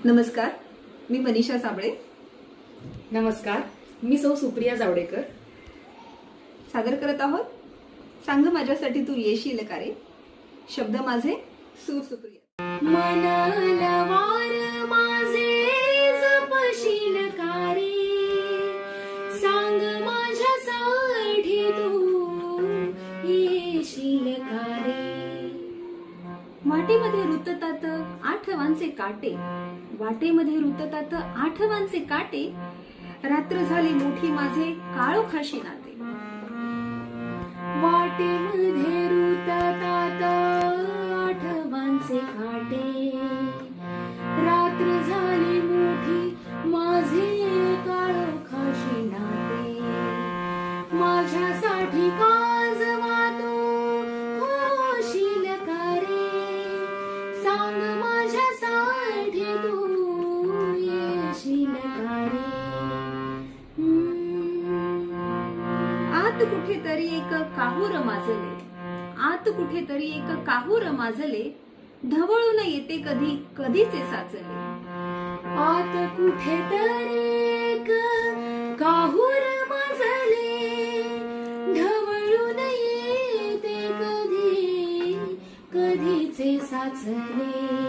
नमस्कार, मी मनीषा साबळे. नमस्कार, मी सौ सुप्रिया जावडेकर. सादर करत आहोत सांग माझ्यासाठी तू येशील का रे. शब्द माझे, सूर सुप्रिया. मनाला वार माझे जपशील का रे, सांग माझ्यासाठी तू येशील का रे. वाटेमध्ये रुततात आठवांचे काटे, वाटेमध्ये रुततात आठवांचे काटे. रात्र झाली मोठी माझे काळोखाशी नाते. वाटेमध्ये रुततात आठवांचे काटे, रात्र झाली मोठी माझे काळोखाशी नाते. माझ्यासाठी काजवा तू होशील का रे, सांग माझ्यासाठी तू येशील का रे. आत कुठेतरी एक काहूर माजले, आत कुठेतरी एक काहूर माजले. ढवळून येते कधी कधीचे साचले. आत कुठेतरी एक काहूर माजले, ढवळून येते कधी कधीचे साचले.